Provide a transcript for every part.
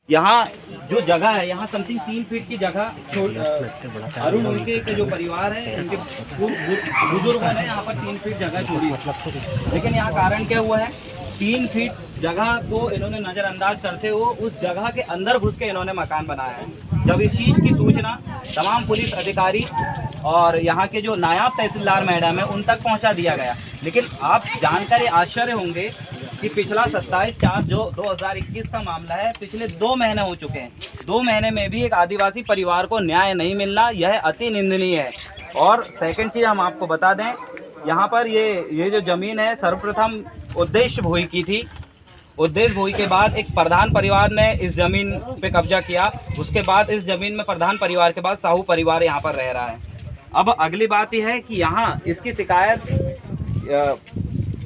यहाँ जो जगह है, यहाँ समथिंग 3 फीट की जगह अरुण उइके के जो परिवार है, उनके बुजुर्गों ने यहाँ पर 3 फीट जगह छोड़ी। लेकिन यहाँ कारण क्या हुआ है, 3 फीट जगह को इन्होंने नज़रअंदाज करते हुए उस जगह के अंदर घुस के इन्होंने मकान बनाया है। जब इस चीज़ की सूचना तमाम पुलिस अधिकारी और यहाँ के जो नायब तहसीलदार मैडम है उन तक पहुँचा दिया गया। लेकिन आप जानकर आश्चर्य होंगे कि पिछला 27/4 जो 2021 का मामला है, पिछले 2 महीने हो चुके हैं। 2 महीने में भी एक आदिवासी परिवार को न्याय नहीं मिलना, यह अति निंदनीय है। और सेकंड चीज़ हम आपको बता दें, यहाँ पर ये जो ज़मीन है सर्वप्रथम उद्देश्य भोई की थी। उद्देश्य भोई के बाद एक प्रधान परिवार ने इस ज़मीन पे कब्जा किया। उसके बाद इस ज़मीन में प्रधान परिवार के बाद साहू परिवार यहाँ पर रह रहा है। अब अगली बात यह है कि यहाँ इसकी शिकायत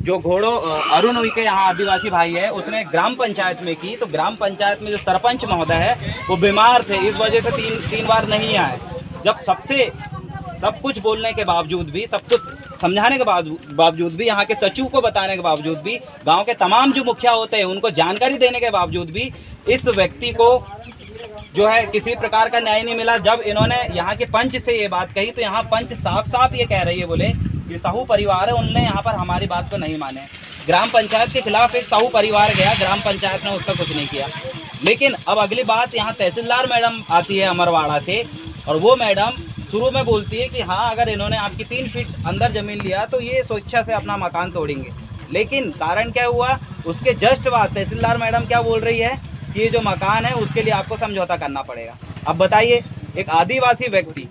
जो घोड़ो अरुण उइके यहाँ आदिवासी भाई है उसने ग्राम पंचायत में की। तो ग्राम पंचायत में जो सरपंच महोदय है वो बीमार थे, इस वजह से तीन बार नहीं आए। जब सब कुछ बोलने के बावजूद भी, सब कुछ समझाने के बावजूद भी, यहाँ के सचिव को बताने के बावजूद भी, गांव के तमाम जो मुखिया होते हैं उनको जानकारी देने के बावजूद भी इस व्यक्ति को जो है किसी प्रकार का न्याय नहीं मिला। जब इन्होंने यहाँ के पंच से ये बात कही तो यहाँ पंच साफ ये कह रही है, बोले कि साहू परिवार है, उनने यहाँ पर हमारी बात को नहीं माने। ग्राम पंचायत के खिलाफ एक साहू परिवार गया, ग्राम पंचायत ने उसका कुछ नहीं किया। लेकिन अब अगली बात, यहाँ तहसीलदार मैडम आती है अमरवाड़ा से, और वो मैडम शुरू में बोलती है कि हाँ अगर इन्होंने आपकी 3 फीट अंदर ज़मीन लिया तो ये स्वेच्छा से अपना मकान तोड़ेंगे। लेकिन कारण क्या हुआ, उसके जस्ट बाद तहसीलदार मैडम क्या बोल रही है कि ये जो मकान है उसके लिए आपको समझौता करना पड़ेगा। अब बताइए, एक आदिवासी व्यक्ति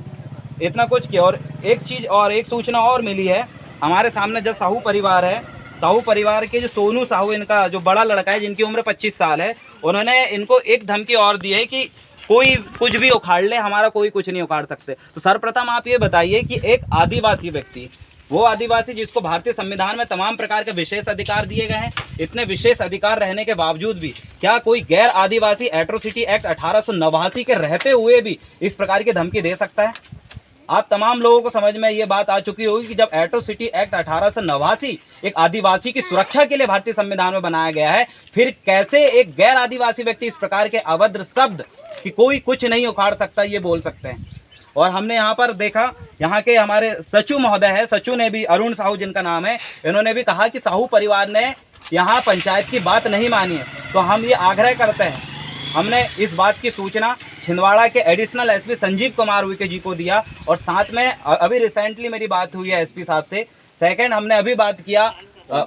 इतना कुछ किया। और एक चीज़ और, एक सूचना और मिली है हमारे सामने, जब साहू परिवार है, साहू परिवार के जो सोनू साहू, इनका जो बड़ा लड़का है जिनकी उम्र 25 साल है, उन्होंने इनको एक धमकी और दी है कि कोई कुछ भी उखाड़ ले, हमारा कोई कुछ नहीं उखाड़ सकते। तो सर्वप्रथम आप ये बताइए कि एक आदिवासी व्यक्ति, वो आदिवासी जिसको भारतीय संविधान में तमाम प्रकार के विशेष अधिकार दिए गए हैं, इतने विशेष अधिकार रहने के बावजूद भी क्या कोई गैर आदिवासी एट्रोसिटी एक्ट 1889 के रहते हुए भी इस प्रकार की धमकी दे सकता है? आप तमाम लोगों को समझ में ये बात आ चुकी होगी कि जब एट्रोसिटी एक्ट 1889 एक आदिवासी की सुरक्षा के लिए भारतीय संविधान में बनाया गया है, फिर कैसे एक गैर आदिवासी व्यक्ति इस प्रकार के अभद्र शब्द कि कोई कुछ नहीं उखाड़ सकता ये बोल सकते हैं? और हमने यहाँ पर देखा, यहाँ के हमारे सचिव महोदय है, सचिव ने भी, अरुण साहू जिनका नाम है, इन्होंने भी कहा कि साहू परिवार ने यहाँ पंचायत की बात नहीं मानी है। तो हम ये आग्रह करते हैं, हमने इस बात की सूचना छिंदवाड़ा के एडिशनल एसपी संजीव कुमार उइके जी को दिया, और साथ में अभी रिसेंटली मेरी बात हुई है एसपी साहब से। सेकंड, हमने अभी बात किया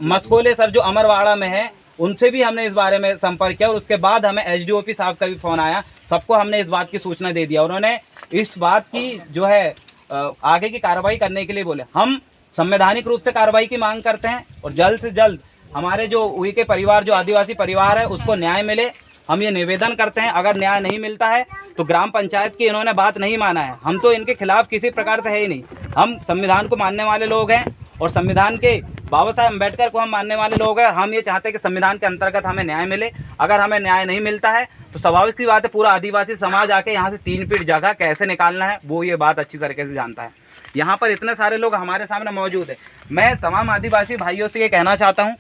मस्कोले सर जो अमरवाड़ा में है, उनसे भी हमने इस बारे में संपर्क किया, और उसके बाद हमें एसडीओपी साहब का भी फ़ोन आया। सबको हमने इस बात की सूचना दे दिया। उन्होंने इस बात की जो है आगे की कार्रवाई करने के लिए बोले। हम संवैधानिक रूप से कार्रवाई की मांग करते हैं, और जल्द से जल्द हमारे जो उइके परिवार, जो आदिवासी परिवार है, उसको न्याय मिले। हम ये निवेदन करते हैं, अगर न्याय नहीं मिलता है तो ग्राम पंचायत की इन्होंने बात नहीं माना है, हम तो इनके खिलाफ किसी प्रकार से है ही नहीं। हम संविधान को मानने वाले लोग हैं, और संविधान के बाबा साहब अम्बेडकर को हम मानने वाले लोग हैं। हम ये चाहते हैं कि संविधान के अंतर्गत हमें न्याय मिले। अगर हमें न्याय नहीं मिलता है तो स्वाभाविक सी बात है, पूरा आदिवासी समाज आके यहाँ से 3 फीट जगह कैसे निकालना है वो ये बात अच्छी तरीके से जानता है। यहाँ पर इतने सारे लोग हमारे सामने मौजूद है। मैं तमाम आदिवासी भाइयों से ये कहना चाहता हूँ,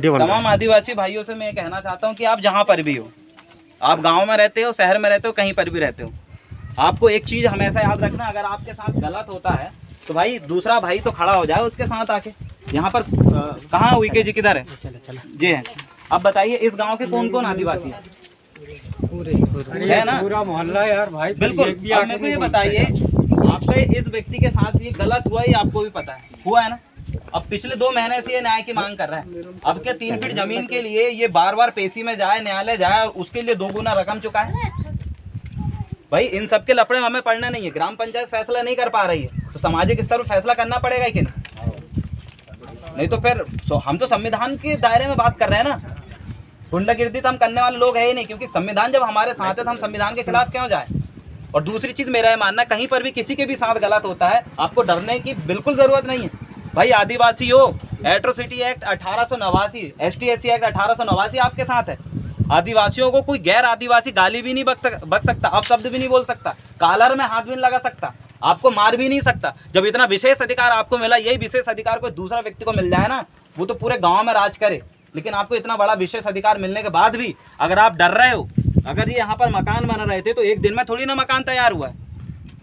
तमाम आदिवासी भाइयों से मैं कहना चाहता हूँ कि आप जहाँ पर भी हो, आप गाँव में रहते हो, शहर में रहते हो, कहीं पर भी रहते हो, आपको एक चीज़ हमेशा याद रखना, अगर आपके साथ गलत होता है तो भाई दूसरा भाई तो खड़ा हो जाए उसके साथ आके। यहाँ पर कहाँ उइके जी किधर है? जी है। अब बताइए, इस गांव के कौन कौन आदिवासी है? है ना, पूरा मोहल्ला यार भाई। बिल्कुल। अब मेरे को ये बताइए, आपके इस व्यक्ति के साथ ये गलत हुआ, ये आपको भी पता है, हुआ है ना? अब पिछले 2 महीने से ये न्याय की मांग कर रहा है। अब क्या 3 फीट जमीन के लिए ये बार पेशी में जाए, न्यायालय जाए, और उसके लिए 2 गुना रकम चुका है? भाई इन सब के लफड़े हमें पढ़ना नहीं है। ग्राम पंचायत फैसला नहीं कर पा रही है तो सामाजिक स्तर पर फैसला करना पड़ेगा कि नहीं? तो फिर हम तो संविधान के दायरे में बात कर रहे हैं ना। गुंडागिर्दी तो हम करने वाले लोग है ही नहीं, क्योंकि संविधान जब हमारे साथ है तो हम संविधान के खिलाफ क्यों जाए? और दूसरी चीज़, मेरा ये मानना, कहीं पर भी किसी के भी साथ गलत होता है, आपको डरने की बिल्कुल ज़रूरत नहीं है। भाई आदिवासी हो, एट्रोसिटी एक्ट 1889, ST/SC एक्ट 1889 आपके साथ है। आदिवासियों को कोई गैर आदिवासी गाली भी नहीं बक सकता, अपशब्द भी नहीं बोल सकता, कॉलर में हाथ भी नहीं लगा सकता, आपको मार भी नहीं सकता। जब इतना विशेष अधिकार आपको मिला, यही विशेष अधिकार कोई दूसरा व्यक्ति को मिल जाए ना, वो तो पूरे गांव में राज करे, लेकिन आपको इतना बड़ा विशेष अधिकार मिलने के बाद भी अगर आप डर रहे हो, अगर ये यहाँ पर मकान बना रहे थे तो एक दिन में थोड़ी ना मकान तैयार हुआ है,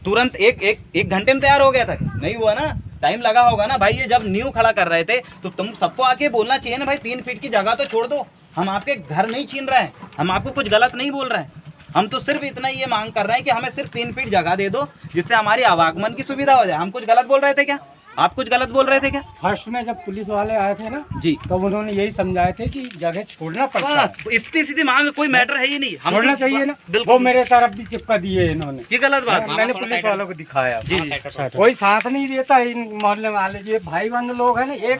तुरंत एक घंटे में तैयार हो गया था, नहीं हुआ ना, टाइम लगा होगा ना भाई। ये जब नींव खड़ा कर रहे थे तो तुम सबको आके बोलना चाहिए ना भाई 3 फीट की जगह तो छोड़ दो, हम आपके घर नहीं छीन रहे हैं, हम आपको कुछ गलत नहीं बोल रहे हैं, हम तो सिर्फ इतना ये मांग कर रहे हैं कि हमें सिर्फ 3 फीट जगह दे दो जिससे हमारी आवागमन की सुविधा हो जाए। हम कुछ गलत बोल रहे थे क्या? आप कुछ गलत बोल रहे थे क्या? फर्स्ट में जब पुलिस वाले आए थे ना जी, तो उन्होंने यही समझाए थे कि जगह छोड़ना पड़ता है। इतनी सीधी मांग, कोई मैटर है ही नहीं, हम छोड़ना चाहिए ना। वो मेरे तरफ भी चिपका दिए इन्होंने, ये गलत बात। मैंने पुलिस वालों को दिखाया। जी, कोई साथ नहीं देता इन मोहल्ले वाले, ये भाई बंद लोग है ना, एक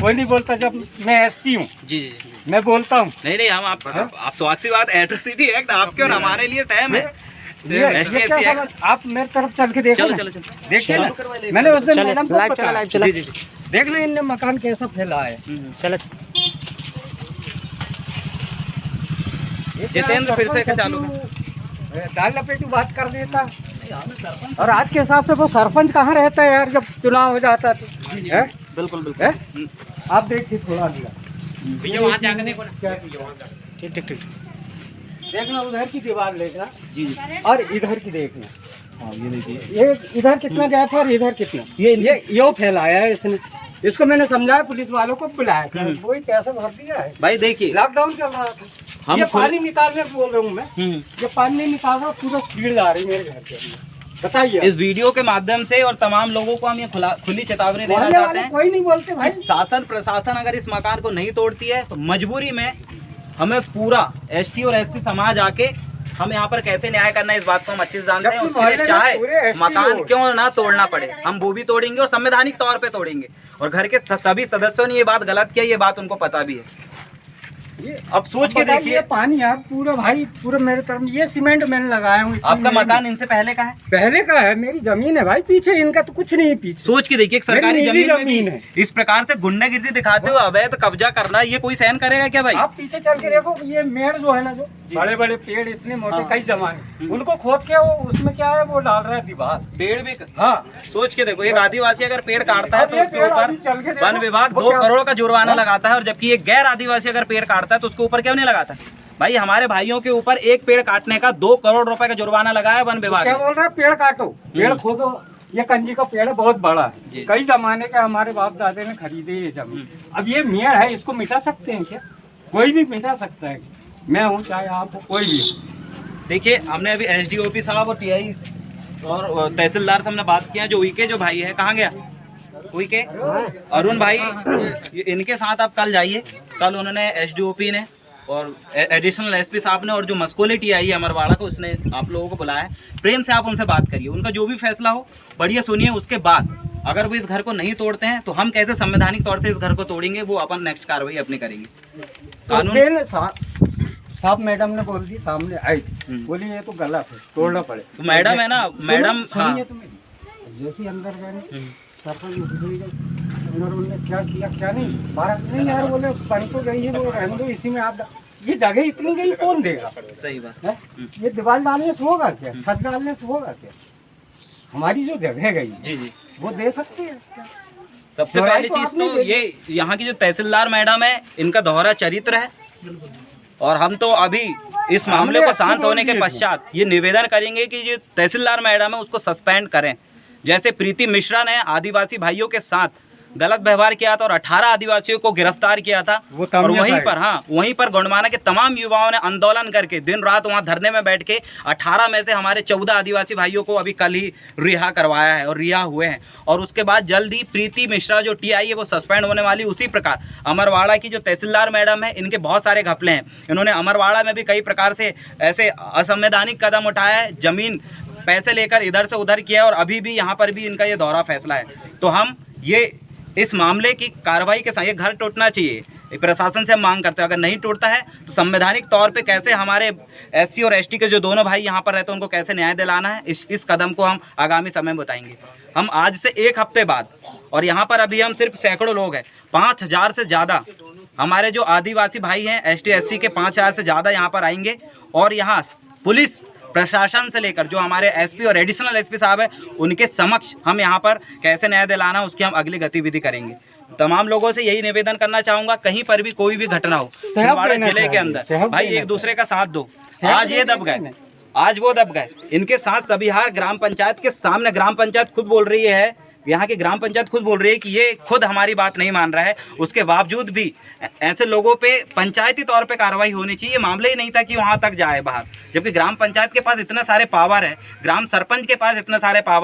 कोई नहीं बोलता। जब मैं एससी हूँ जी, मैं बोलता हूँ। नहीं हम आप स्वास्थ्य बात एट्रोसिटी एक्ट आपके और हमारे लिए सेम है। आप मेरे तरफ चल के देखो, देखिए ना, मैंने उस दिन मैडम को बताया, देख लो इनने मकान कैसा फैला है। चलो जितेंद्र फिर से चालू दाल लपेटी बात कर देता। और आज के हिसाब से वो सरपंच कहाँ रहता है यार जब चुनाव हो जाता है? बिल्कुल बिल्कुल, आप देखिए थोड़ा ठीक देखना, उधर की दीवार लेना जी और इधर की देखना। हाँ, ये देखिए, ये इधर कितना गया था और इधर कितना, ये फैलाया है इसने। इसको मैंने समझाया, पुलिस वालों को बुलाया था, वही पैसा भर दिया है। भाई देखिए लॉकडाउन चल रहा था, हम पानी निकालने बोल रहा हूँ मैं, ये पानी नहीं निकाल रहा, पूरा स्पीड आ रही मेरे घर के। बताइए, इस वीडियो के माध्यम से और तमाम लोगों को हम ये खुली चेतावनी देना चाहते हैं, कोई नहीं बोलते भाई। शासन प्रशासन अगर इस मकान को नहीं तोड़ती है तो मजबूरी में हमें पूरा एसटी और एससी समाज आके हम यहाँ पर कैसे न्याय करना है इस बात को हम अच्छे से जानते हैं। उसके लिए चाहे मकान क्यों ना तोड़ना पड़े, हम वो भी तोड़ेंगे और संवैधानिक तौर पे तोड़ेंगे। और घर के सभी सदस्यों ने ये बात गलत किया, ये बात उनको पता भी है। अब सोच के देखिए, पानी यार पूरा भाई, पूरा मेरे तरफ, ये सीमेंट मैंने लगाया हूँ। आपका मकान इनसे पहले का है? पहले का है, मेरी जमीन है भाई, पीछे इनका तो कुछ नहीं है। पीछे सोच के देखिए, सरकारी जमीन है, इस प्रकार से गुंडागिर्दी दिखाते हुए अवैध कब्जा करना, ये कोई सहन करेगा क्या भाई? आप पीछे चल के देखो, ये मेड़ जो है ना, जो बड़े बड़े पेड़ इतने मोटे कई जमाने, उनको खोद के वो उसमें क्या है, वो डाल रहा है दीवार। पेड़ भी, हाँ सोच के देखो, एक आदिवासी अगर पेड़ काटता है तो उसके ऊपर वन विभाग 2 करोड़ का जुर्माना लगाता है, और जबकि एक गैर आदिवासी अगर पेड़ काटता है तो उसके ऊपर क्यों नहीं लगाता? भाई हमारे भाइयों के ऊपर एक पेड़ काटने का 2 करोड़ रुपए का जुर्माना लगाया वन विभाग। क्या बोल रहा है? पेड़ काटो, पेड़ खोदो। ये कंजी का पेड़ है, बहुत बड़ा है, कई जमाने का हमारे बाप दादे ने खरीदे ये जमीन। अब ये मेड़ है, इसको मिटा सकते हैं क्या? कोई भी मिटा सकता है, मैं हूँ चाहे आप हो, कोई भी। देखिए, हमने अभी एसडीओपी साहब और टीआई और तहसीलदार से हमने बात किया। जो उइके जो भाई है, कहाँ गया उइके? अरुण भाई, इनके साथ आप कल जाइए। कल उन्होंने एसडीओपी ने और एडिशनल एसपी साहब ने और जो मस्कोले टीआई है अमरवाड़ा को, उसने आप लोगों को बुलाया है। प्रेम से आप उनसे बात करिए, उनका जो भी फैसला हो बढ़िया सुनिए। उसके बाद अगर वो इस घर को नहीं तोड़ते हैं तो हम कैसे संवैधानिक तौर से इस घर को तोड़ेंगे, वो अपन नेक्स्ट कार्रवाई अपनी करेंगे। कानून साहब मैडम ने बोल दी, सामने आई थी, बोली ये तो गलत है, तोड़ना पड़े। तो मैडम है ना, मैडम जैसे अंदर गए सरपंच उन्होंने क्या किया क्या नहीं, भारत नहीं यार, बोले बन तो गई है, वो रहने दो इसी में। आप ये जगह इतनी गई, कौन देगा? सही बात है, ये दीवार डालने से होगा क्या? छत डालने से होगा क्या? हमारी जो जगह गई जी जी, वो दे सकते हैं। सबसे पहली चीज तो ये यहाँ की जो तहसीलदार मैडम है, इनका दोहरा चरित्र है, और हम तो अभी इस मामले को शांत होने के पश्चात ये निवेदन करेंगे कि जो तहसीलदार मैडम है उसको सस्पेंड करें। जैसे प्रीति मिश्रा ने आदिवासी भाइयों के साथ गलत व्यवहार किया था और 18 आदिवासियों को गिरफ्तार किया था, और वहीं पर गोंडवाना के तमाम युवाओं ने आंदोलन करके दिन रात वहां धरने में बैठ के 18 में से हमारे 14 आदिवासी भाइयों को अभी कल ही रिहा करवाया है और रिहा हुए हैं। और उसके बाद जल्द ही प्रीति मिश्रा जो टीआई है वो सस्पेंड होने वाली। उसी प्रकार अमरवाड़ा की जो तहसीलदार मैडम है, इनके बहुत सारे घपले हैं। इन्होंने अमरवाड़ा में भी कई प्रकार से ऐसे असंवैधानिक कदम उठाया है, जमीन पैसे लेकर इधर से उधर किया, और अभी भी यहाँ पर भी इनका ये दोहरा फैसला है। तो हम ये इस मामले की कार्रवाई के साथ, ये घर टूटना चाहिए, प्रशासन से हम मांग करते हैं। अगर नहीं टूटता है तो संवैधानिक तौर पे कैसे हमारे एससी और एसटी के जो दोनों भाई यहाँ पर रहते हैं उनको कैसे न्याय दिलाना है, इस कदम को हम आगामी समय में बताएंगे। हम आज से 1 हफ्ते बाद, और यहाँ पर अभी हम सिर्फ सैकड़ों लोग हैं, 5000 से ज़्यादा हमारे जो आदिवासी भाई हैं, एसटी एससी के 5000 से ज़्यादा यहाँ पर आएंगे। और यहाँ पुलिस प्रशासन से लेकर जो हमारे एसपी और एडिशनल एसपी साहब है, उनके समक्ष हम यहाँ पर कैसे न्याय दिलाना उसकी हम अगली गतिविधि करेंगे। तमाम लोगों से यही निवेदन करना चाहूंगा, कहीं पर भी कोई भी घटना हो छिंदवाड़ा जिले के अंदर, भाई एक दूसरे का साथ दो। आज ये दब गए, आज वो दब गए, इनके साथ सबिहार ग्राम पंचायत के सामने ग्राम पंचायत खुद बोल रही है, यहाँ की ग्राम पंचायत खुद बोल रही है कि ये खुद हमारी बात नहीं मान रहा है। उसके बावजूद भी ऐसे लोगों पे पंचायती तौर पे कार्रवाई होनी चाहिए। मामला ही नहीं था कि वहाँ तक जाए बाहर, जबकि ग्राम पंचायत के पास इतने सारे पावर है, ग्राम सरपंच के पास इतने सारे पावर